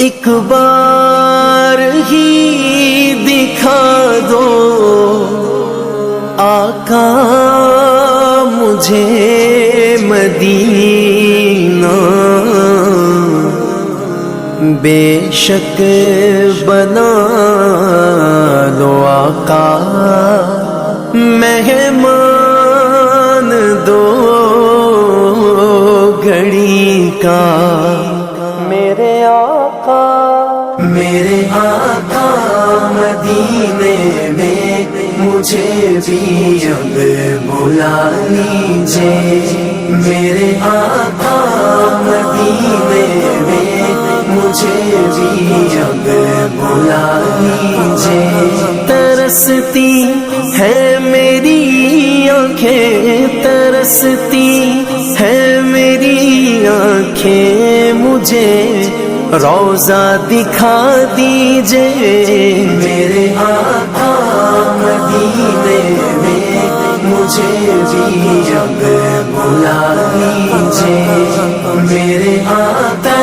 ایک بار ہی دکھا دو آقا مجھے مدینہ، بے شک بنا لو آقا مہمان دو گھڑی کا، میرے آقا مدینے میں مجھے بھی اب بلا لیجئے، میرے آقا مدینے میں مجھے بھی اب بلا لیجئے۔ ترستی ہے میری آنکھیں، ترستی ہے میری آنکھیں، مجھے روضہ دکھا دیجئے، میرے آقا مدینے میں مجھے بھی اب بلا لیجئے، میرے آقا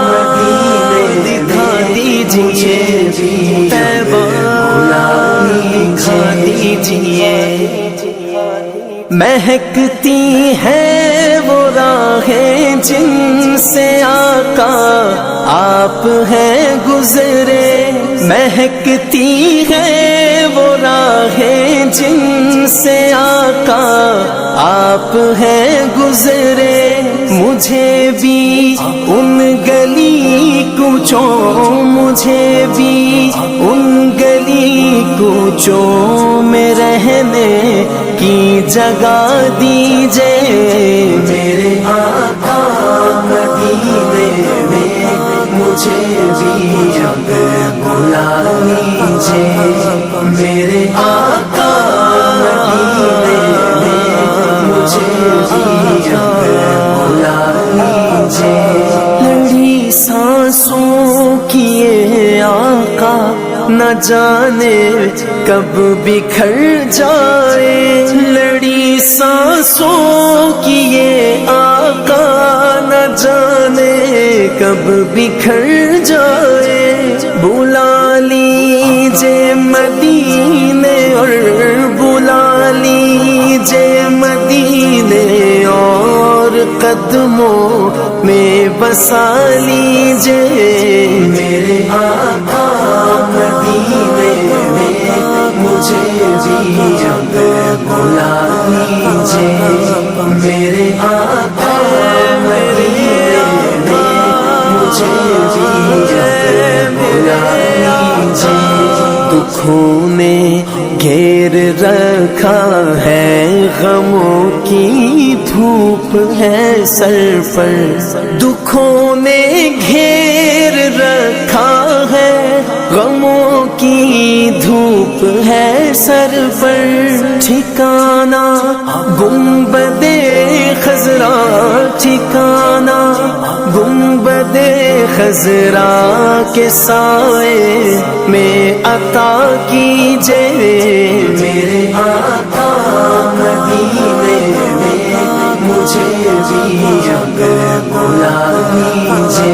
مدینے دکھا دیجئے، بلا لیجئے۔ مہکتی ہے وہ راہیں جن سے آقا آپ ہیں گزرے، مہکتی ہے وہ راہیں جن سے آقا آپ ہیں گزرے، مجھے بھی ان گلی کوچوں، مجھے بھی ان گلی کوچوں میں رہنے کی جگہ دیجئے، میرے آقا مدینے میں مجھے بھی اب بلا لیجئے، میرے آقا مدینے میں مجھے بھی اب بلا لیجئے۔ لڑی سانسوں کی یہ آقا نہ جانے کب بکھر جائے، لڑی سانسوں کی یہ آقا نہ جانے کب بکھر جائے، بلا لیجئے مدینے اور بلا لیجئے مدینے اور قدموں میں بسا لیجئے، میرے آقا مدینے میں مجھے بھی اب بلا لیجئے، میرے آقا مدینے میں مجھے بھی اب بلا لیجئے۔ دکھوں نے گھیر رکھا ہے، غموں کی دھوپ ہے سر پر، دکھوں نے گھیر رکھا ہے، غموں کی دھوپ ہے سر پر، ٹھکانہ گنبد خضرا، ٹھکانہ گنبد خضرا کے سائے میں عطا کیجئے، میرے آقا مدینے میں مجھے بھی اب بلا لیجئے،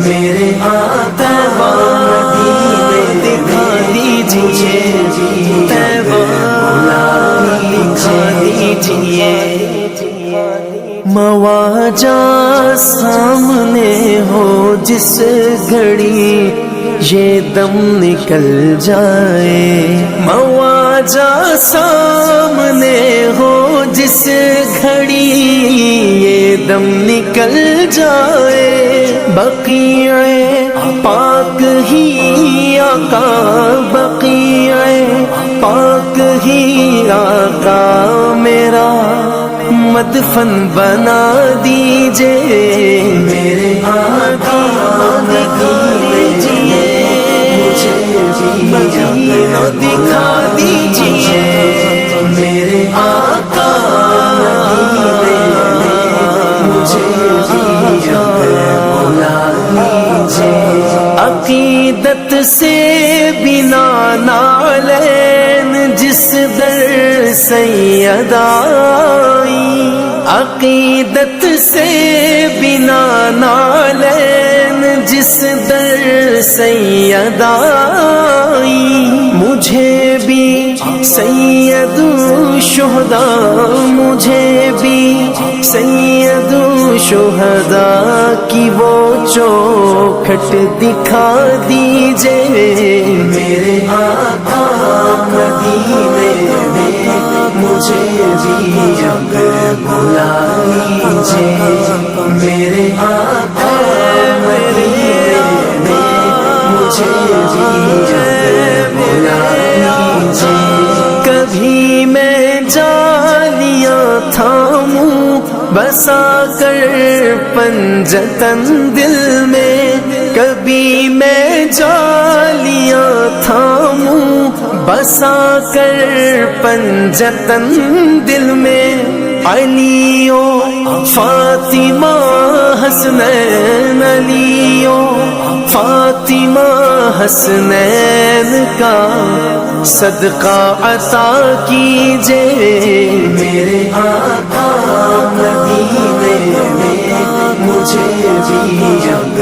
میرے آقا مدینے دکھا دیجئے، بلا لیجئے۔ مواجہ سامنے ہو جس گھڑی یہ دم نکل جائے، مواجہ سامنے ہو جس گھڑی یہ دم نکل جائے، بقیع پاک ہی آقا، بقیع پاک ہی آقا میرا مدفن بنا دیجئے، میرے آقا مدینے مجھے بھی مدینہ دکھا دیجئے، میرے آقا مدینے مجھے بھی اب بلا لیجئے۔ عقیدت سے بنا نالین جس در سید آئی، عقیدت سے بنا نالین جس در سید آئی، مجھے بھی سید الشہداء، مجھے بھی سید الشہداء کی وہ چوکھٹ دکھا دیجئے، میرے آقا مدینے میں مجھے بھی اب بلا لیجئے، میرے آقا مدینے میں مجھے بھی اب بلا لیجئے۔ کبھی میں جالیاں تھاموں بسا کر پنجتن دل میں، کبھی میں جالیاں تھاموں بسا کر پنجتن دل میں، علی و فاطمہ حسنین، علی و فاطمہ حسنین کا صدقہ عطا کیجئے، میرے آقا مدینے میں مجھے بھی اب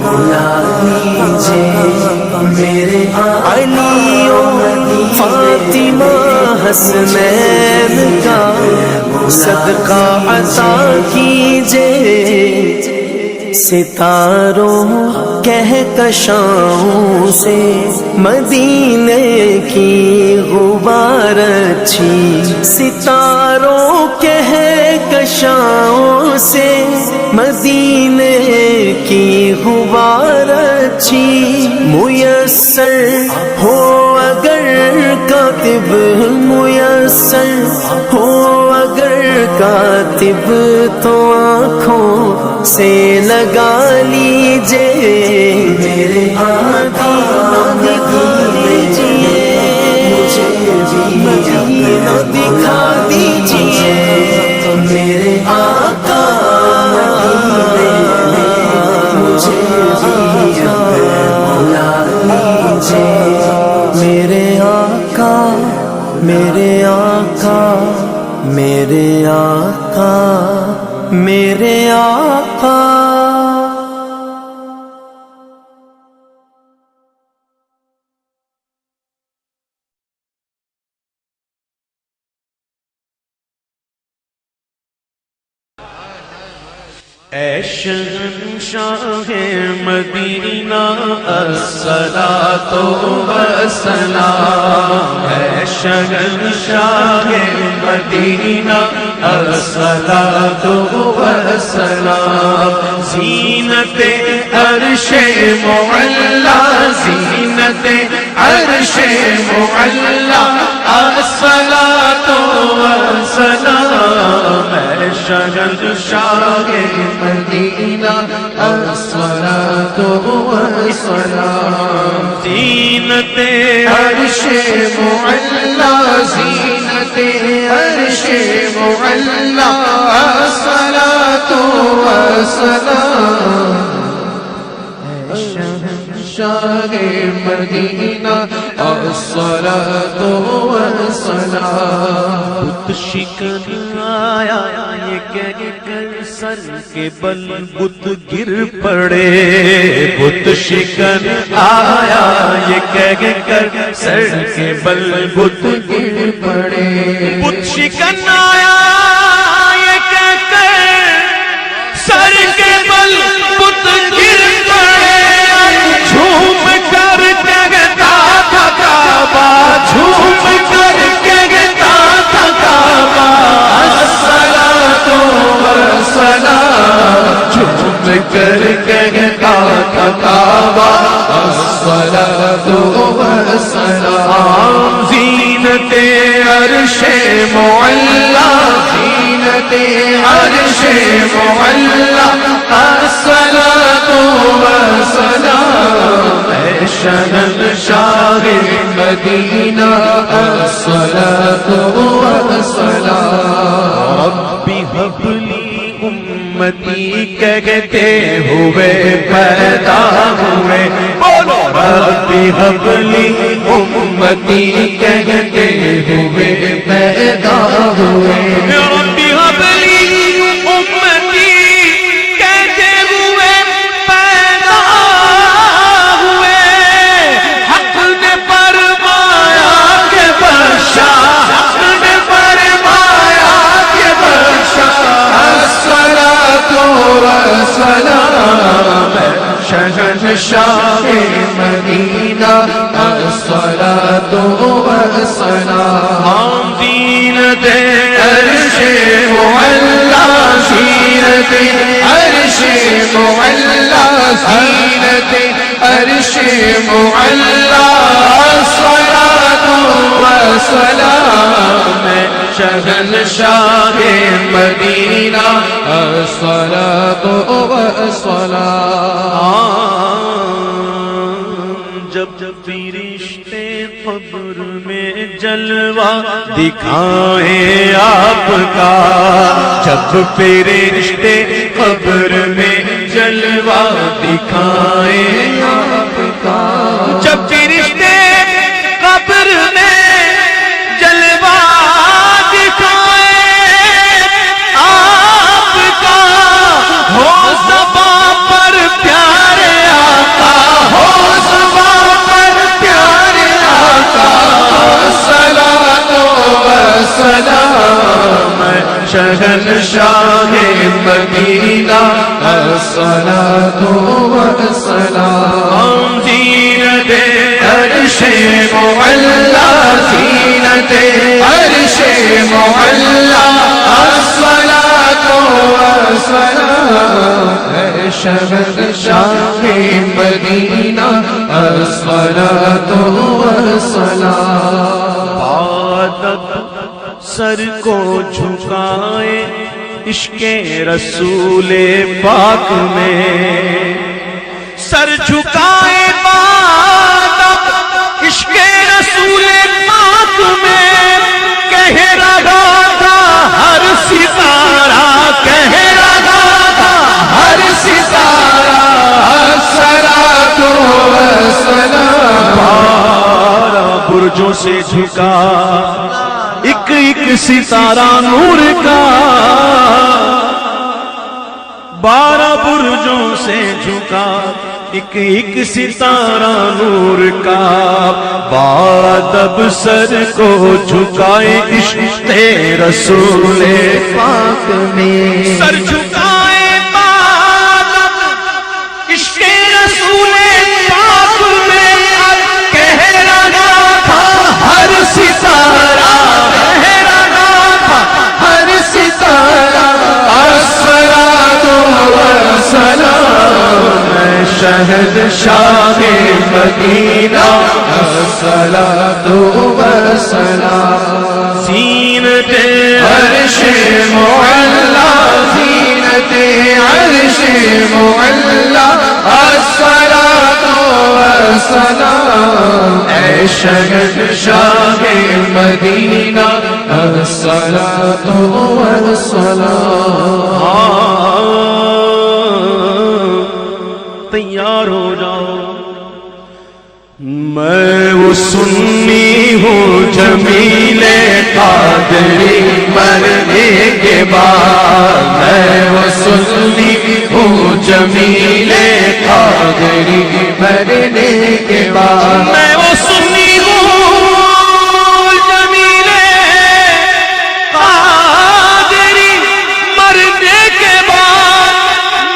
بلا لیجئے، میرے علی و فاطمہ حسنین کا صدقہ عطا کیجئے۔ ستاروں کہکشاؤں سے مدینے کی غبار اچھی، ستاروں کہکشاؤں سے مدینے کی غبار اچھی، میسر ہو اگر کاتب، میسر ہو اگر کاتب تو آنکھوں سے لگا لیجئے، میرے آقا دکھا دیجئے، مجھے بھی مدینہ دکھا دیجئے، میرے آقا مدینے میں مجھے بھی بلا لیجئے، میرے آقا میرے آقا میرے آقا میرے آقا۔ اے شہنشاہ مدینہ الصلاۃ والسلام، اے شہنشاہ مدینہ الصلاۃ والسلام، زینت عرش معلا، زینت عرش معلا، الصلاۃ والسلام، اے شہنشاہ مدینہ الصلاۃ والسلام، زینت عرش معلا، زینت عرش معلا، الصلاۃ والسلام، شہنشاہ مدینہ الصلاۃ والسلام، بت شکن آیا یہ کہہ کر سر کے بل بت گر پڑے، بت شکن آیا یہ کہہ کر سر کے بل بت گر پڑے، بت شکن آیا یہ کہہ کر سر کے بل بت گر پڑے، جھوم کر کہتا تھا کعبہ، جھوم کر کہتا تھا کعبہ، الصلاۃ والسلام، جھوم کر کہتا تھا کعبہ، الصلاۃ والسلام، زینت عرش معلا، زینت عرش معلا، الصلاۃ والسلام، اے شہنشاہ مدینہ الصلاۃ والسلام، رب هب لی امتی کہتے ہوئے پیدا ہوئے، بولو رب هب لی امتی کہتے ہوئے پیدا ہوئے، رب هب لی امتی کہتے ہوئے پیدا ہوئے، شہنشاہ مدینہ الصلاۃ والسلام زینت عرش معلا زینت عرش معلا زینت عرش معلا الصلاۃ والسلام شہنشاہ مدینہ الصلاۃ والسلام جب فرشتے قبر میں جلوہ دکھائیں آپ کا جب فرشتے قبر میں جلوہ دکھائیں آپ کا جب فرشتے قبر میں جلوہ دکھائیں آپ کا ہو زباں پر پیارے آقا ہو زباں پر پیارے آقا الصلاۃ والسلام شہنشاہ مدینہ الصلاۃ والسلام زینت عرش معلا زینت عرش معلا الصلاۃ والسلام شہنشاہ مدینہ الصلاۃ والسلام عادت سر کو جھکائے عشق رسول پاک میں سر جھکائے عادت عشق رسول پاک میں کہہ رہا تھا ہر ستارہ کہہ رہا تھا ہر ستارہ الصلاۃ والسلام بارہ برجوں سے جھکا ایک ایک ستارہ نور کا بارہ برجوں سے جھکا ایک ایک ستارہ نور کا بادب سر کو جھکائے عشق رسول پاک میں سر جھکائے بادب عشق رسول پاک میں کہہ رہا تھا ہر ستارہ شہنشاہ مدینہ الصلاۃ والسلام زینت عرش معلا زینت عرش معلا الصلاۃ والسلام اے شہنشاہ مدینہ الصلاۃ والسلام تیار ہو جاؤ میں وہ سنی ہوں جمیل قادری مرنے کے بعد میں وہ سنی ہوں جمیل قادری مرنے کے بعد میں وہ سنی ہوں جمیل قادری مرنے کے بعد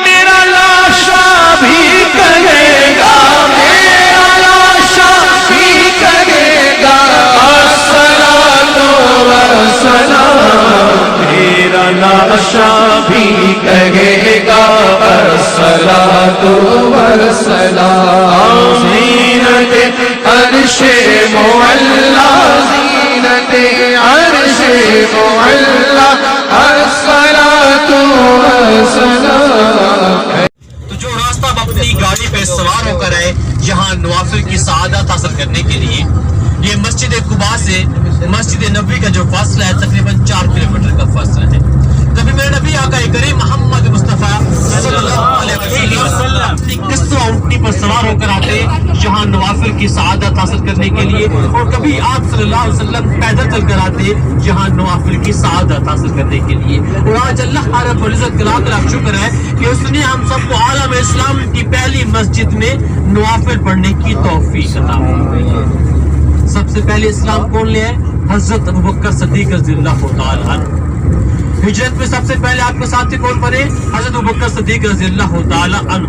میرا لاشا بھی کہے گا میرا لاشا بھی کہے گا الصلاۃ والسلام میرا لاشا بھی کہے گا الصلاۃ والسلام زینت عرش معلا زینت عرش معلا الصلاۃ والسلام تو جو راستہ آپ اپنی گاڑی پہ سوار ہو کر آئے یہاں نوافل کی سعادت حاصل کرنے کے لیے یہ مسجد قباء سے مسجد نبوی کا جو فاصلہ ہے تقریباً 4 کلومیٹر کا فاصلہ ہے. کبھی میرے نبی آقا کریم محمد مصطفیٰ صلی اللہ علیہ وسلم اپنی قصہ اونٹنی پر سوار ہو کر آتے یہاں نوافل کی سعادت حاصل کرنے کے لیے اور کبھی آپ صلی اللہ علیہ وسلم پیدل چل کر آتے یہاں نوافل کی سعادت حاصل کرنے کے لیے. اور آج اللہ رب العزت کا لاکھ لاکھ شکر ہے کہ اس نے ہم سب کو عالم اسلام کی پہلی مسجد میں نوافل پڑھنے کی توفیق عطا فرمائی ہے. سب سے پہلے اسلام کون لے آئے؟ حضرت ابوبکر صدیق رضی اللہ تعالی عنہ. ہجرت میں سب سے پہلے آپ کے ساتھ کون بنے؟ حضرت ابوبکر صدیق رضی اللہ تعالی عنہ.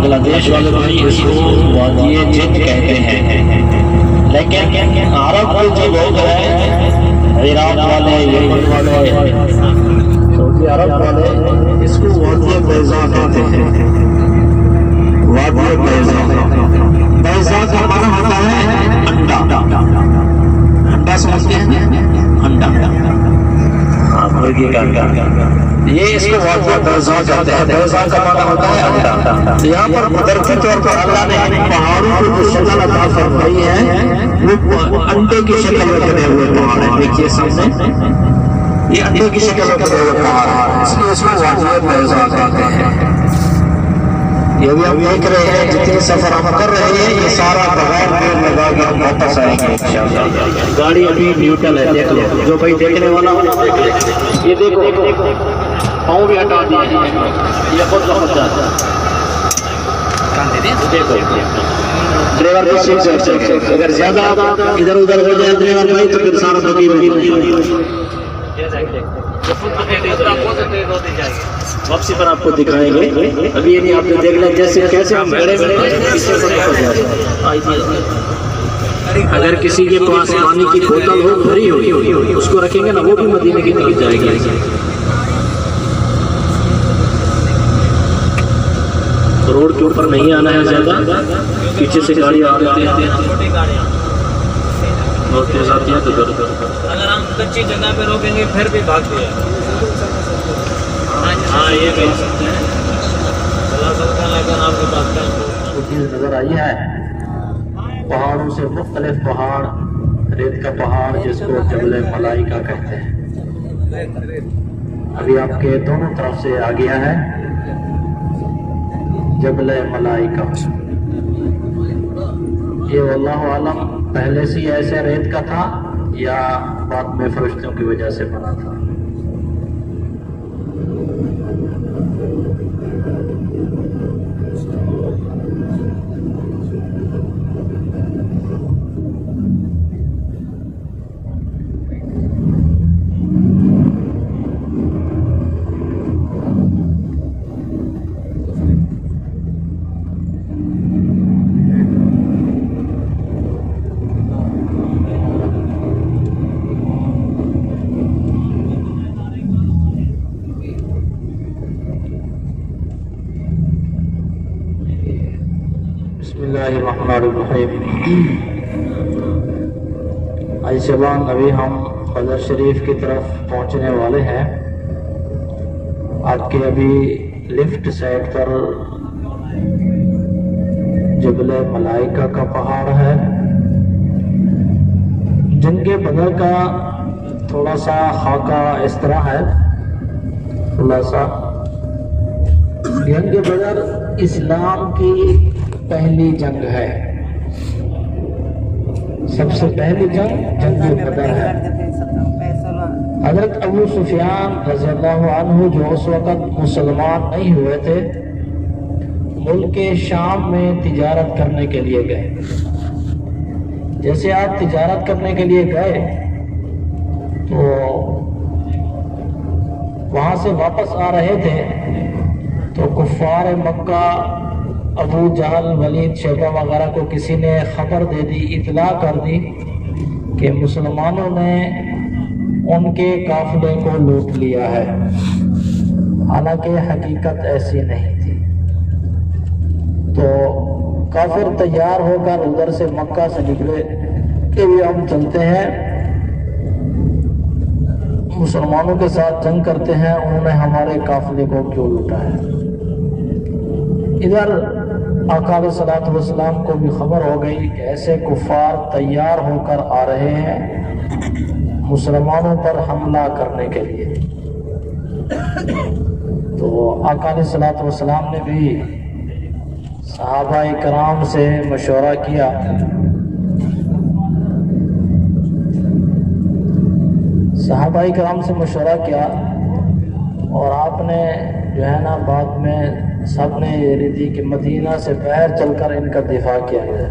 بنگلہ دیش والے بھائی اس کو وادی جن کہتے ہیں، لیکن عرب کے جو لوگ ہیں، عراق والے، یمن والے، سعودی عرب والے، اس کو وادی بیضا کہتے ہیں۔ وادی بیضا، بیضا کا معنی ہوتا ہے انڈا۔ انڈا سمجھتے ہیں؟ انڈا، مرغی کا انڈا، یہ اس کو وادی بیضا کہتے ہیں۔ بیضا کا معنی ہوتا ہے انڈا۔ تو یہاں پر قدرتی طور پر اللہ نے پہاڑوں کو جو شکل عطا فرمائی ہے وہ انڈے کی شکل میں بنے ہوئے پہاڑ ہیں۔ دیکھیے سامنے یہ انڈے کی شکل میں بنے ہوئے پہاڑ ہیں، اس لیے اس کو وادی بیضا کہتے ہیں۔ یہ بھی ہم دیکھ رہے ہیں، جتنے سفر ہم کر رہے ہیں یہ سارا بغیر دیر لگا کے ہم واپس آئیں گے انشاءاللہ۔ گاڑی ابھی نیوٹرل ہے، دیکھ لو، جو بھائی دیکھنے والا ہو دیکھ لے۔ یہ دیکھو، پاؤں بھی ہٹا دیے، یہ خود بخود جاتا ہے۔ دیکھو ڈرائیور کی سیٹ سے اگر زیادہ ادھر ادھر ہو جائے ڈرائیور بھائی تو پھر سارا تقریب واپسی پر آپ کو دکھائیں گے۔ ابھی یہ نہیں، آپ نے دیکھ لیں جیسے کیسے ہم گڑے میں اگر کسی کے پاس پانی کی بوتل ہو بھری ہوئی اس کو رکھیں گے نا، وہ بھی مدینے کی طرف جائے گی۔ روڈ کے اوپر نہیں آنا ہے زیادہ، پیچھے سے گاڑی آ رہی ہے بہت تیز آتی ہے، تو اگر ہم کچی جگہ پہ روکیں گے پھر بھی بھاگتے ہیں۔ ہاں یہ کہہ سکتے ہیں، چلا سکتے ہیں، لیکن آپ کے پاس چیز نظر آئی ہے۔ پہاڑوں سے مختلف پہاڑ، ریت کا پہاڑ جس کو جبل ملائکہ کہتے ہیں، ابھی آپ کے دونوں طرف سے آ گیا ہے جبل ملائکہ۔ یہ واللہ عالم پہلے سے ایسے ریت کا تھا یا بعد میں فرشتوں کی وجہ سے بنا تھا۔ بسم اللہ الرحمن الرحیم۔ آج شبان ابھی ہم قدر شریف کی طرف پہنچنے والے ہیں۔ آپ کے ابھی لیفٹ سائڈ پر جبل ملائکہ کا پہاڑ ہے، جن کے بدر کا تھوڑا سا خاکہ اس طرح ہے، تھوڑا سا جنگ بدر اسلام کی پہلی جنگ ہے، سب سے پہلی جنگ جنگ بدر ہے۔ حضرت ابو سفیان رضی اللہ عنہ جو اس وقت مسلمان نہیں ہوئے تھے، ملک شام میں تجارت کرنے کے لیے گئے۔ جیسے آپ تجارت کرنے کے لیے گئے تو وہاں سے واپس آ رہے تھے تو کفار مکہ، ابو جہل، ولید، شیبہ وغیرہ کو کسی نے خبر دے دی، اطلاع کر دی کہ مسلمانوں نے ان کے قافلے کو لوٹ لیا ہے، حالانکہ حقیقت ایسی نہیں تھی۔ تو کافر تیار ہو کر ادھر سے مکہ سے نکلے کہ بھی ہم چلتے ہیں، مسلمانوں کے ساتھ جنگ کرتے ہیں، انہوں نے ہمارے قافلے کو کیوں لوٹا ہے۔ ادھر آقا علیہ الصلوۃ والسلام کو بھی خبر ہو گئی کہ ایسے کفار تیار ہو کر آ رہے ہیں مسلمانوں پر حملہ کرنے کے لیے۔ تو آقا علیہ الصلوۃ والسلام نے بھی صحابہ کرام سے مشورہ کیا۔ صحابہ کرام سے مشورہ کیا اور آپ نے جو ہے نا بعد میں سب نے یہ دی کہ مدینہ سے باہر چل کر ان کا دفاع کیا جائے۔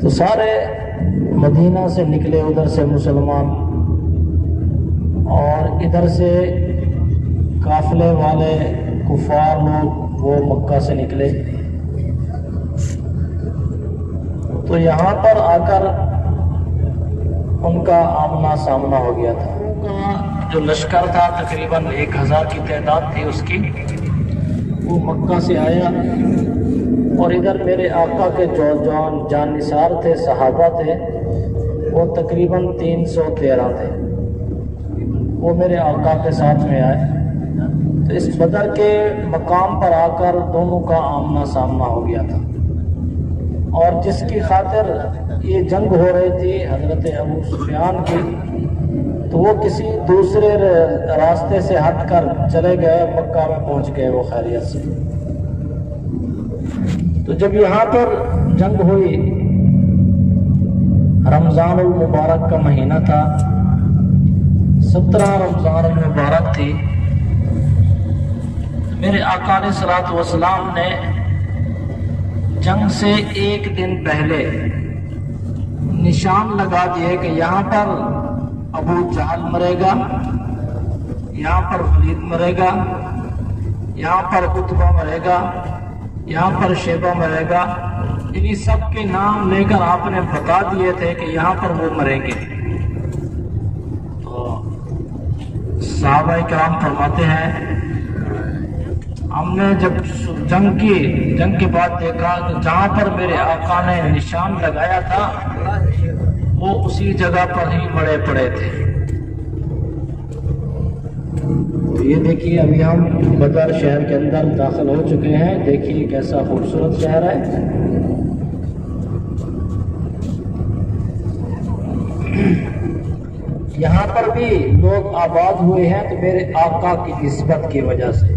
تو سارے مدینہ سے نکلے ادھر سے مسلمان، اور ادھر سے قافلے والے کفار لوگ وہ مکہ سے نکلے تو یہاں پر آ کر ان کا آمنا سامنا ہو گیا تھا. ان کا جو لشکر تھا تقریباً 1000 کی تعداد تھی اس کی، وہ مکہ سے آیا اور ادھر میرے آقا کے جو جان نثار تھے، صحابہ تھے، وہ تقریباً 313 تھے. وہ میرے آقا کے ساتھ میں آئے تو اس بدر کے مقام پر آ کر دونوں کا آمنا سامنا ہو گیا تھا. اور جس کی خاطر یہ جنگ ہو رہی تھی حضرت ابو سفیان کی، تو وہ کسی دوسرے راستے سے ہٹ کر چلے گئے، مکہ میں پہنچ گئے وہ خیریت سے. تو جب یہاں پر جنگ ہوئی، رمضان المبارک کا مہینہ تھا، 17 رمضان المبارک تھی. میرے آقا علیہ الصلوۃ والسلام نے جنگ سے ایک دن پہلے نشان لگا دیے کہ یہاں پر ابو جہل مرے گا، یہاں پر ولید مرے گا، یہاں پر عتبہ مرے گا، یہاں پر شیبہ مرے گا. انہی سب کے نام لے کر آپ نے بتا دیے تھے کہ یہاں پر وہ مریں گے. تو صحابہ کرام فرماتے ہیں ہم نے جب جنگ کے بعد دیکھا کہ جہاں پر میرے آقا نے نشان لگایا تھا وہ اسی جگہ پر ہی مڑے پڑے تھے. تو یہ دیکھیے ابھی ہم بدر شہر کے اندر داخل ہو چکے ہیں. دیکھیے کیسا خوبصورت شہر ہے. یہاں پر بھی لوگ آباد ہوئے ہیں تو میرے آقا کی نسبت کی وجہ سے،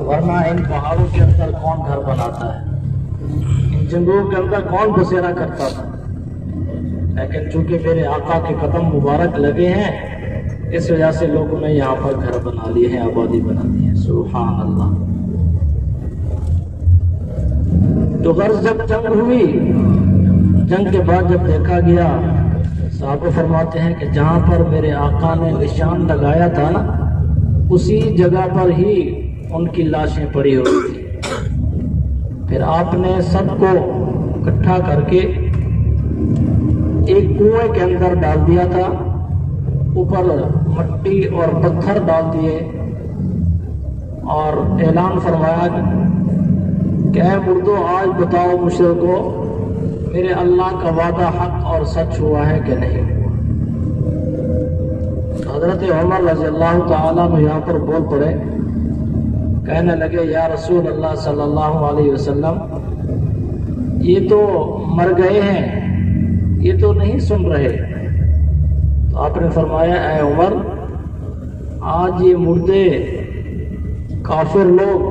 ورنہ ان پہاڑوں کے اندر کون گھر بناتا ہے، ان جنگلوں کے اندر کون بسیرا کرتا تھا. لیکن چونکہ میرے آقا کے قدم مبارک لگے ہیں اس وجہ سے لوگوں نے یہاں پر گھر بنا لیے ہیں، آبادی بنا دی ہے. سبحان اللہ. تو غرض جب جنگ ہوئی، جنگ کے بعد جب دیکھا گیا، صحابہ فرماتے ہیں کہ جہاں پر میرے آقا نے نشان لگایا تھا نا، اسی جگہ پر ہی ان کی لاشیں پڑی ہوئی تھی. پھر آپ نے سب کو اکٹھا کر کے ایک کنویں کے اندر ڈال دیا تھا، اوپر مٹی اور پتھر ڈال دیے اور اعلان فرمایا کہ اے مردو آج بتاؤ مشرکو میرے اللہ کا وعدہ حق اور سچ ہوا ہے کہ نہیں ہوا. حضرت عمر رضی اللہ تعالیٰ میں یہاں پر بول پڑے، کہنے لگے یا رسول اللہ صلی اللہ علیہ وسلم، یہ تو مر گئے ہیں، یہ تو نہیں سن رہے. تو آپ نے فرمایا اے عمر، آج یہ مردے کافر لوگ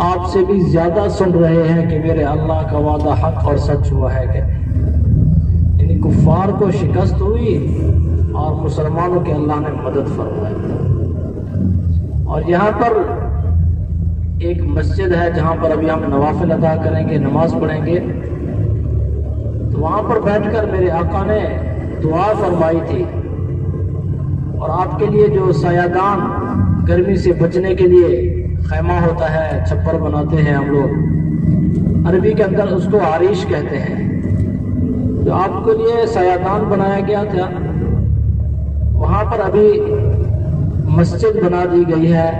آپ سے بھی زیادہ سن رہے ہیں کہ میرے اللہ کا وعدہ حق اور سچ ہوا ہے کہ یعنی کفار کو شکست ہوئی اور مسلمانوں کے اللہ نے مدد فرمائی. اور یہاں پر ایک مسجد ہے جہاں پر ابھی ہم نوافل ادا کریں گے، نماز پڑھیں گے. تو وہاں پر بیٹھ کر میرے آقا نے دعا فرمائی تھی، اور آپ کے لیے جو سایہ دان گرمی سے بچنے کے لیے خیمہ ہوتا ہے، چھپر بناتے ہیں ہم لوگ، عربی کے اندر اس کو عریش کہتے ہیں، جو آپ کے لیے سایہ دان بنایا گیا تھا، وہاں پر ابھی مسجد بنا دی گئی ہے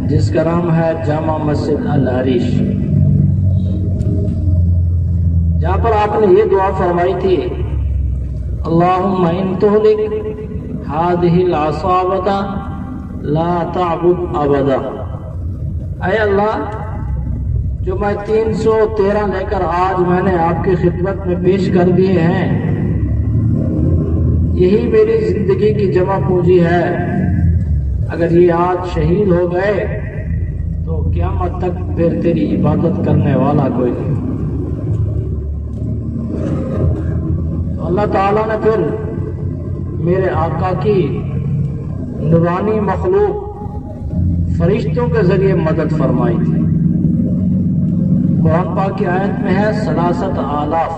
جس کا نام ہے جامع مسجد العریش، جہاں پر آپ نے یہ دعا فرمائی تھی اللہم ان تہلک ہذہ العصابۃ لا تعبد ابدا. اے اللہ، جو میں 313 لے کر آج میں نے آپ کی خدمت میں پیش کر دیے ہیں، یہی میری زندگی کی جمع پونجی ہے. اگر یہ آج شہید ہو گئے تو قیامت تک پھر تیری عبادت کرنے والا کوئی نہیں. تو اللہ تعالیٰ نے پھر میرے آقا کی نورانی مخلوق فرشتوں کے ذریعے مدد فرمائی تھی. قرآن پاک کی آیت میں ہے 3,000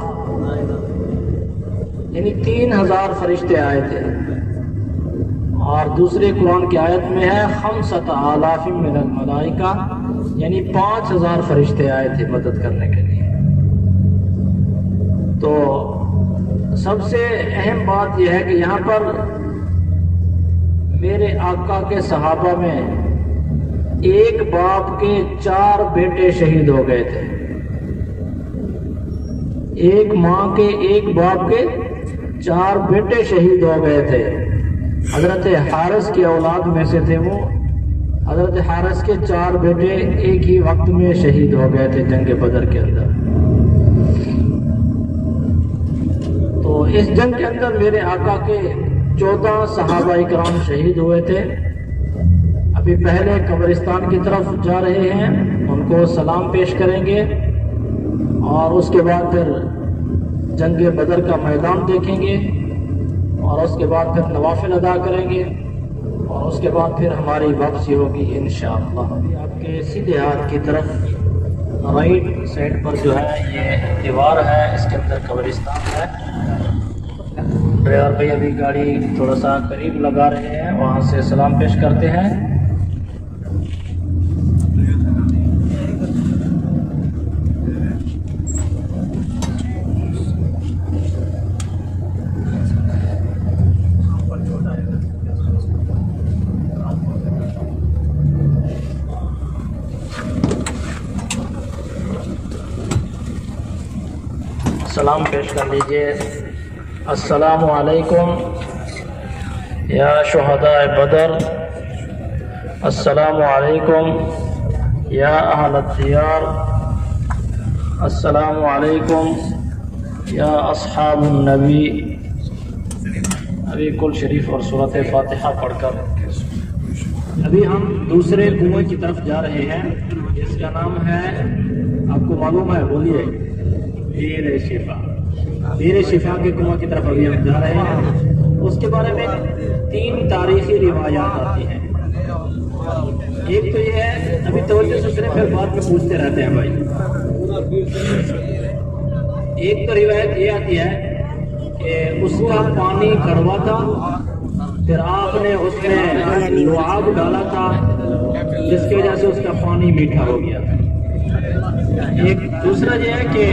یعنی 3,000 فرشتے آئے تھے اور دوسری قرآن کی آیت میں ہے 5000 من الملائکہ، یعنی 5000 فرشتے آئے تھے مدد کرنے کے لیے۔ تو سب سے اہم بات یہ ہے کہ یہاں پر میرے آقا کے صحابہ میں ایک باپ کے 4 بیٹے شہید ہو گئے تھے، ایک ماں کے ایک باپ کے 4 بیٹے شہید ہو گئے تھے۔ حضرت حارث کی اولاد میں سے تھے وہ۔ حضرت حارث کے 4 بیٹے ایک ہی وقت میں شہید ہو گئے تھے جنگ بدر کے اندر۔ تو اس جنگ کے اندر میرے آقا کے 14 صحابہ اکرام شہید ہوئے تھے۔ ابھی پہلے قبرستان کی طرف جا رہے ہیں، ان کو سلام پیش کریں گے اور اس کے بعد پھر جنگ بدر کا میدان دیکھیں گے اور اس کے بعد پھر نوافل ادا کریں گے اور اس کے بعد پھر ہماری واپسی ہوگی انشاءاللہ۔ آپ کے سیدھے ہاتھ کی طرف رائٹ سائڈ پر جو ہے یہ دیوار ہے، اس کے اندر قبرستان ہے۔ ڈرائیور بھائی ابھی گاڑی تھوڑا سا قریب لگا رہے ہیں، وہاں سے سلام پیش کرتے ہیں۔ سلام پیش کر لیجئے۔ السلام علیکم یا شہداء بدر، السلام علیکم یا اہل الدیار، السلام علیکم یا اصحاب النبی۔ ابھی کل شریف اور سورۃ فاتحہ پڑھ کر ابھی ہم دوسرے کنویں کی طرف جا رہے ہیں، جس کا نام ہے، آپ کو معلوم ہے، بولیے، بیر شفا۔ بیر شفا کے کنواں کی طرف ابھی ہم جا رہے ہیں۔ اس کے بارے میں 3 تاریخی روایات آتی ہیں۔ ایک تو یہ ہے، ابھی توجہ سے سنیں، پھر بعد میں پوچھتے رہتے ہیں بھائی۔ ایک تو روایت یہ آتی ہے کہ اس کا پانی کڑوا تھا، پھر آپ نے اس میں لعاب ڈالا تھا جس کی وجہ سے اس کا پانی میٹھا ہو گیا۔ ایک دوسرا یہ ہے کہ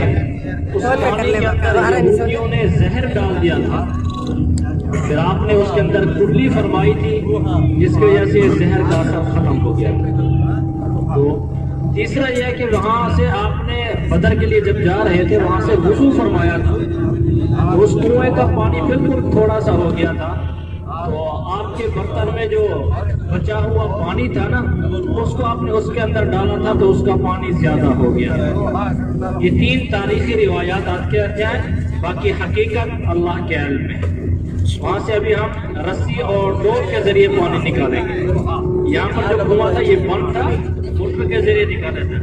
اس پانی کے اندر یہودیوں نے زہر ڈال دیا تھا، پھر آپ نے اس کے اندر کلی فرمائی تھی جس کی وجہ سے زہر کا اثر ختم ہو گیا۔ تو تیسرا یہ ہے کہ وہاں سے آپ نے بدر کے لیے جب جا رہے تھے وہاں سے وضو فرمایا تھا، اس کنویں کا پانی بالکل تھوڑا سا ہو گیا تھا، تو آپ کے برتن میں جو بچا ہوا پانی تھا نا، اس کو آپ نے اس کے اندر ڈالا تھا تو اس کا پانی زیادہ ہو گیا۔ یہ 3 تاریخی روایات آپ کے ہیں، باقی حقیقت اللہ کے علم میں۔ وہاں سے ابھی ہم رسی اور ڈور کے ذریعے پانی نکالیں گے۔ یہاں پر جو کنواں تھا یہ بند تھا، موٹر کے ذریعے نکالا تھا۔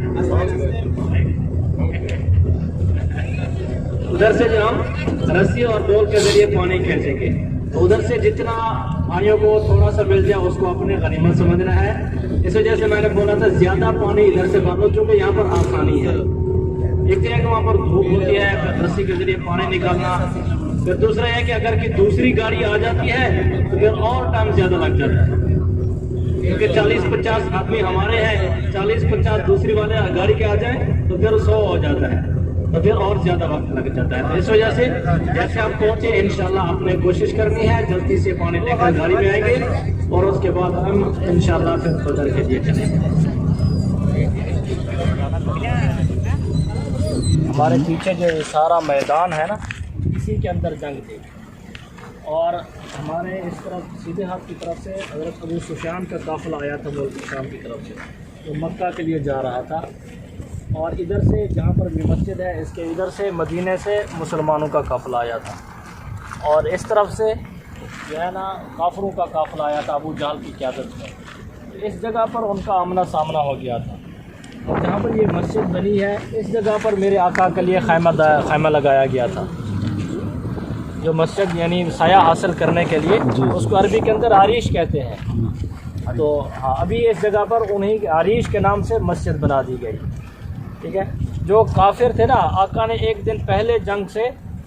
ادھر سے جو ہم رسی اور ڈور کے ذریعے پانی کھینچیں گے، تو ادھر سے جتنا بھائیوں کو تھوڑا سا مل جائے اس کو اپنے غنیمت سمجھنا ہے۔ اس وجہ سے میں نے بولا تھا زیادہ پانی ادھر سے بھر لو، چونکہ یہاں پر آسانی ہے۔ ایک تو ہے کہ وہاں پر دھوپ ہوتی ہے، رسی کے ذریعے پانی نکالنا، پھر دوسرا ہے کہ اگر کہ دوسری گاڑی آ جاتی ہے تو پھر اور ٹائم زیادہ لگ جاتا ہے، کیونکہ 40-50 آدمی ہمارے ہیں، 40-50 دوسری والے گاڑی کے آ جائیں تو پھر 100 ہو جاتا ہے، تو پھر اور زیادہ وقت لگ جاتا ہے۔ تو اس وجہ سے جیسے آپ پہنچے انشاءاللہ آپ نے کوشش کرنی ہے جلدی سے پانی لے کر گاڑی میں آئیں گے اور اس کے بعد ہم انشاءاللہ پھر بدر کے لیے چلیں گے۔ ہمارے پیچھے جو یہ سارا میدان ہے نا، اسی کے اندر جنگ تھی، اور ہمارے اس طرف سیدھے ہاتھ کی طرف سے حضرت ابو سفیان کا قافلہ آیا تھا ملک شام کی طرف سے، وہ مکہ کے لیے جا رہا تھا، اور ادھر سے جہاں پر بھی مسجد ہے اس کے ادھر سے مدینے سے مسلمانوں کا قافلہ آیا تھا، اور اس طرف سے جو ہے نا کافروں کا قافلہ آیا تھا ابو جہل کی قیادت میں۔ اس جگہ پر ان کا آمنا سامنا ہو گیا تھا، اور جہاں پر یہ مسجد بنی ہے اس جگہ پر میرے آقا کے لیے خیمہ لگایا گیا تھا، جو مسجد یعنی سایہ حاصل کرنے کے لیے، اس کو عربی کے اندر عریش کہتے ہیں۔ تو ہاں ابھی اس جگہ پر انہیں عریش کے نام سے مسجد بنا دی گئی، ٹھیک ہے۔ جو کافر تھے نا، آقا نے ایک دن پہلے جنگ سے